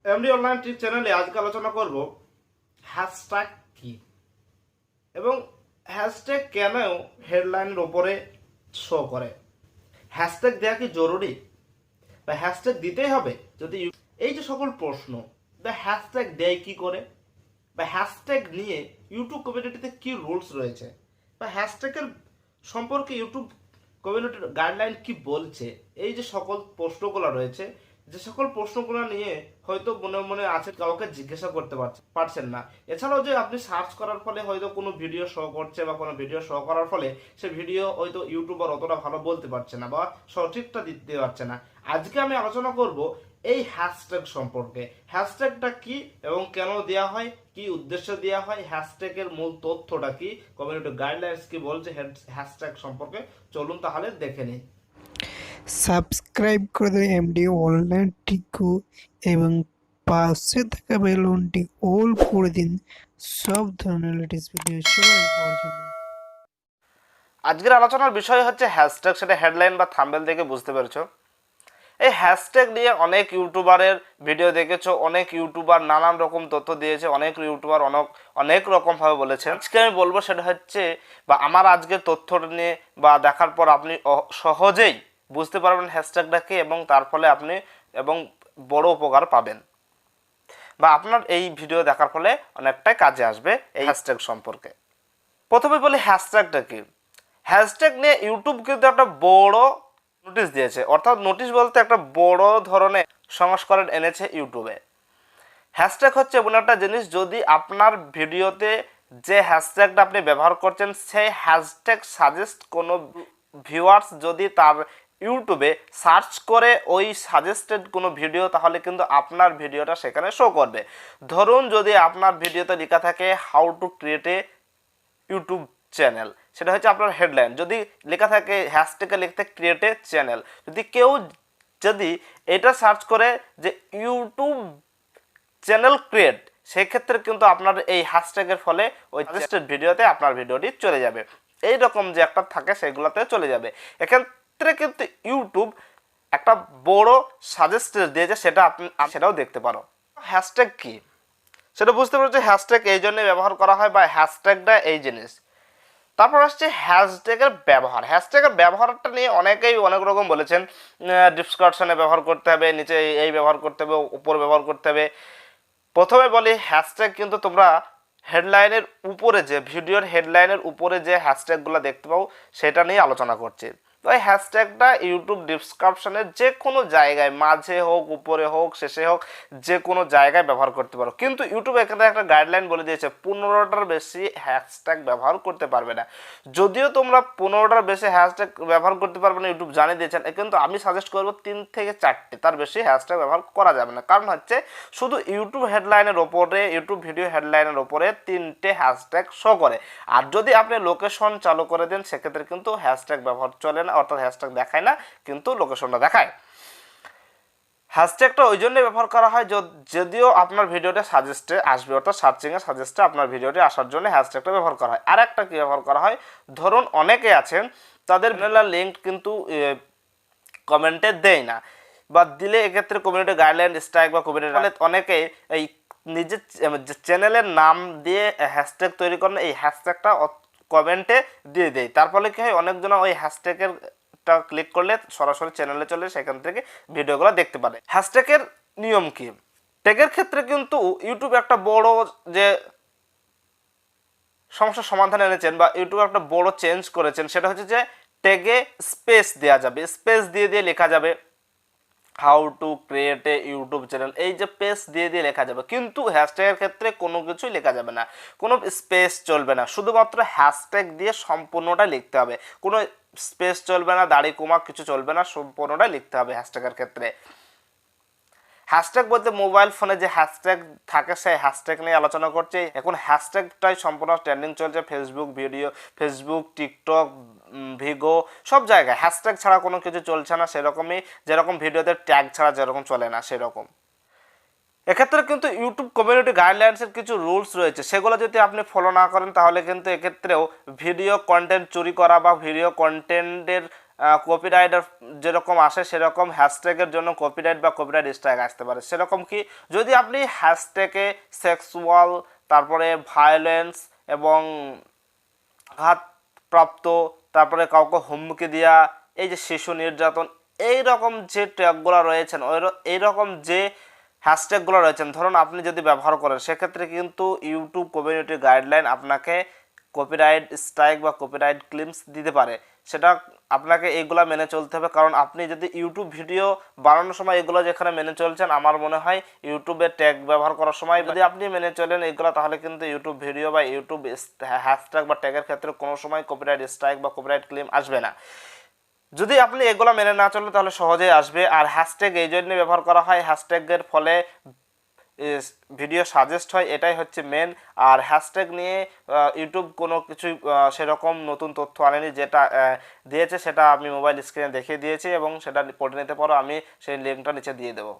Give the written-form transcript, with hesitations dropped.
MD online টিপ চ্যানেলে আজকে আলোচনা করব হ্যাশট্যাগ কি এবং হ্যাশট্যাগ কেন হেডলাইনের উপরে শো করে। হ্যাশট্যাগ দেওয়া কি জরুরি বা হ্যাশট্যাগ দিতেই হবে? যদি এই যে সকল প্রশ্ন বা হ্যাশট্যাগ দেয় কি করে বা হ্যাশট্যাগ নিয়ে ইউটিউব কমিউনিটিতে কি রুলস রয়েছে বা হ্যাশট্যাগের সম্পর্কে ইউটিউব কমিউনিটির গাইডলাইন কি বলছে, এই যে সকল প্রশ্নগুলো রয়েছে, যে সকল প্রশ্নগুলো নিয়ে হয়তো মনে মনে আছে কাউকে জিজ্ঞাসা করতে পারছেন না। এছাড়াও যে আপনি সার্চ করার ফলে হয়তো কোনো ভিডিও শো করছে বা কোনো ভিডিও শো করার ফলে সে ভিডিও হয়তো ইউটিউবার অতটা ভালো বলতে পারছে না বা সঠিকটা দিতে পারছে না। আজকে আমি আলোচনা করব এই হ্যাশট্যাগ সম্পর্কে। হ্যাশট্যাগটা কি এবং কেন দেওয়া হয়, কি উদ্দেশ্যে দেওয়া হয়, হ্যাশট্যাগের মূল তথ্যটা কি, কমিউনিটি গাইডলাইন্স কি বলছে হ্যাশট্যাগ সম্পর্কে। চলুন তাহলে দেখে নিই। সাবস্ক্রাইব করে দেন এমডি অনলাইন টিকু এবং পাশে থাকা বেল আইকনটি অল করে দিন সব ধরনের লেটেস্ট ভিডিও সবার পাওয়ার জন্য। আজকের আলোচনার বিষয় হচ্ছে হ্যাশট্যাগ। সেটা হেডলাইন বা থাম্বনেল দেখে বুঝতে পেরেছো। এই হ্যাশট্যাগ নিয়ে অনেক ইউটিউবারের ভিডিও দেখেছো, অনেক ইউটিউবার নানান রকম তথ্য দিয়েছে, অনেক ইউটিউবার অনেক রকমভাবে বলেছে। আজকে আমি বলবো সেটা হচ্ছে, বা আমার আজকের তথ্যটা নিয়ে বা দেখার পর আপনি সহজেই বুঝতে পারবেন হ্যাশট্যাগটা কি এবং তার ফলে আপনি এবং বড় উপকার পাবেন, বা আপনার এই ভিডিও দেখার ফলে অনেকটাই কাজে আসবে এই হ্যাশট্যাগ সম্পর্কে। প্রথমে বলি হ্যাশট্যাগটা কি। হ্যাশট্যাগ নিয়ে ইউটিউব কিন্তু একটা বড় নোটিশ দিয়েছে, অর্থাৎ নোটিশ বলতে একটা বড় ধরনের সংস্করণ এনেছে ইউটিউবে। হ্যাশট্যাগ হচ্ছে এমন একটা জিনিস, যদি আপনার ভিডিওতে যে হ্যাশট্যাগটা আপনি ব্যবহার করছেন সেই হ্যাশট্যাগ সাজেস্ট কোনো ভিউয়ার্স যদি তার ইউটিউবে সার্চ করে ওই সাজেস্টেড কোনো ভিডিও, তাহলে কিন্তু আপনার ভিডিওটা সেখানে শো করবে। ধরুন যদি আপনার ভিডিওতে লেখা থাকে how to create a YouTube channel, সেটা হচ্ছে আপনার হেডলাইন। যদি লেখা থাকে হ্যাশট্যাগে লিখতে ক্রিয়েট এ চ্যানেল, যদি এটা সার্চ করে যে ইউটিউব চ্যানেল ক্রিয়েট, সেক্ষেত্রে কিন্তু আপনার এই হ্যাশট্যাগের ফলে ওই সাজেস্টেড ভিডিওতে আপনার ভিডিওটি চলে যাবে। এই রকম যে একটা থাকে সেগুলোতে চলে যাবে। এক্ষেত্রে কিন্তু ইউটিউব একটা বড় সাজেস্টেড দিয়েছে, সেটা আপনি সেটাও দেখতে পারো। হ্যাশট্যাগ কি সেটা বুঝতে পারছো। হ্যাশট্যাগ এই জন্য ব্যবহার করা হয় বা হ্যাশট্যাগটা এই জিনিস। তারপর আসছে হ্যাশট্যাগের ব্যবহার। হ্যাশট্যাগের ব্যবহারটা নিয়ে অনেকেই অনেক রকম বলেছেন। ডিসক্রিপশনে ব্যবহার করতে হবে, নিচে এই ব্যবহার করতে হবে, উপর ব্যবহার করতে হবে। প্রথমে বলি হ্যাশট্যাগ কিন্তু তোমরা হেডলাইনের উপরে, যে ভিডিওর হেডলাইনের উপরে যে হ্যাশট্যাগুলো দেখতে পাও সেটা নিয়ে আলোচনা করছি। তো এই হ্যাশট্যাগটা ইউটিউব ডিসক্রিপশনের যে কোনো জায়গায়, মাঝে হোক, উপরে হোক, শেষে হোক, যে কোনো জায়গায় ব্যবহার করতে পারো। কিন্তু ইউটিউব এখানে একটা গাইডলাইন বলে দিয়েছে 15টার বেশি হ্যাশট্যাগ ব্যবহার করতে পারবে না। যদিও তোমরা 15টার বেশি হ্যাশট্যাগ ব্যবহার করতে পারবে না, ইউটিউব জানিয়ে দিয়েছেন, কিন্তু আমি সাজেস্ট করবো 3 থেকে 4টে, তার বেশি হ্যাশট্যাগ ব্যবহার করা যাবে না। কারণ হচ্ছে শুধু ইউটিউব হেডলাইনের ওপরে, ইউটিউব ভিডিও হেডলাইনের ওপরে 3টে হ্যাশট্যাগ শো করে। আর যদি আপনি লোকেশন চালু করে দেন সেক্ষেত্রে কিন্তু হ্যাশট্যাগ ব্যবহার চলে না, অর্থাৎ হ্যাশট্যাগ দেখায় না কিন্তু লোকেশনটা দেখায়। হ্যাশট্যাগটা ওই জন্য ব্যবহার করা হয় যদিও আপনার ভিডিওটা সাজেস্টে আসবে, অর্থাৎ সার্চিংয়ে সাজেস্টে আপনার ভিডিওটি আসার জন্য হ্যাশট্যাগটা ব্যবহার করা হয়। আর একটা কি ব্যবহার করা হয়, ধরুন অনেকে আছেন তাদের চ্যানেলের লিঙ্ক কিন্তু কমেন্টে দেয় না, বা দিলে এক্ষেত্রে কমিউনিটি গাইডলাইন স্ট্রাইক বা কমিউনিটি অনেকে এই নিজের চ্যানেলের নাম দিয়ে হ্যাশট্যাগ তৈরি করেন, এই হ্যাশট্যাগটা কমেন্টে দিয়ে দেয়। তার ফলে কি হয়, অনেকজন ওই হ্যাশট্যাগের ক্লিক করলে সরাসরি চ্যানেলে চলে, সেখান থেকে ভিডিওগুলো দেখতে পারে। হ্যাশট্যাগের নিয়ম কি? ট্যাগের ক্ষেত্রে কিন্তু ইউটিউব একটা বড় যে সমস্যার সমাধান এনেছেন বা ইউটিউব একটা বড় চেঞ্জ করেছেন, সেটা হচ্ছে যে ট্যাগে স্পেস দেওয়া যাবে। স্পেস দিয়ে দিয়ে লেখা যাবে how to create a YouTube channel, এই যে স্পেস দিয়ে দিয়ে লেখা যাবে। কিন্তু হ্যাশট্যাগের ক্ষেত্রে কোনো কিছুই লেখা যাবে না, কোনো স্পেস চলবে না, শুধুমাত্র হ্যাশট্যাগ দিয়ে সম্পূর্ণটা লিখতে হবে। কোনো স্পেস চলবে না, দাড়ি কমা কিছু চলবে না, সম্পূর্ণটা লিখতে হবে হ্যাশট্যাগের ক্ষেত্রে। হ্যাশট্যাগ বলতে মোবাইল ফোনে যে হ্যাশট্যাগ থাকে সেই হ্যাশট্যাগ নিয়ে আলোচনা করছি। এখন হ্যাশট্যাগটাই সম্পূর্ণ ট্রেন্ডিং চলছে, ফেসবুক, টিকটক, ভিগো, সব জায়গায় হ্যাশট্যাগ ছাড়া কোনো কিছু চলছে না। সেরকমই যেরকম ভিডিওতে ট্যাগ ছাড়া যেরকম চলে না, সেরকম এক্ষেত্রে কিন্তু ইউটিউব কমিউনিটি গাইডলাইন্সের কিছু রুলস রয়েছে, সেগুলো যদি আপনি ফলো না করেন তাহলে কিন্তু এক্ষেত্রেও ভিডিও কন্টেন্ট চুরি করা বা ভিডিও কন্টেন্টের কপিরাইটের যেরকম আসে সেরকম হ্যাশট্যাগের জন্য কপিরাইট বা কপিরাইট স্ট্রাইক আসতে পারে। সেরকম কি, যদি আপনি হ্যাশট্যাগে সেক্সুয়াল, তারপরে ভায়োলেন্স এবং আঘাতপ্রাপ্ত, তারপরে কাউকে হুমকি দেওয়া, এই যে শিশু নির্যাতন, এই রকম যে ট্যাগগুলো রয়েছেন, এই রকম যে হ্যাশট্যাগুলো রয়েছেন, ধরুন আপনি যদি ব্যবহার করেন, সেক্ষেত্রে কিন্তু ইউটিউব কমিউনিটি গাইডলাইন আপনাকে কপিরাইট স্ট্রাইক বা কপিরাইট ক্লেমস দিতে পারে। সেটা আপনাকে এগুলা মেনে চলতে হবে, কারণ আপনি যদি ইউটিউব ভিডিও বানানোর সময় এগুলো যেখানে মেনে চলছেন, আমার মনে হয় ইউটিউবে ট্যাগ ব্যবহার করার সময় যদি আপনি মেনে চলেন এগুলো, তাহলে কিন্তু ইউটিউব ভিডিও বা ইউটিউব হ্যাশট্যাগ বা ট্যাগের ক্ষেত্রে কোনো সময় কপিরাইট স্ট্রাইক বা কপিরাইট ক্লেম আসবে না। যদি আপনি এগুলো মেনে না চলেন তাহলে সহজেই আসবে। আর হ্যাশট্যাগ এই জন্য ব্যবহার করা হয়, হ্যাশট্যাগের ফলে ভিডিও সাজেস্ট হয়, এটাই হচ্ছে মেন। আর হ্যাশট্যাগ নিয়ে ইউটিউব কোনো কিছু সেরকম নতুন তথ্য আনেনি, যেটা দিয়েছে সেটা আমি মোবাইল স্ক্রিনে দেখিয়ে দিয়েছি এবং সেটা পড়ে নিতে পারো, আমি সেই লিঙ্কটা নিচে দিয়ে দেবো।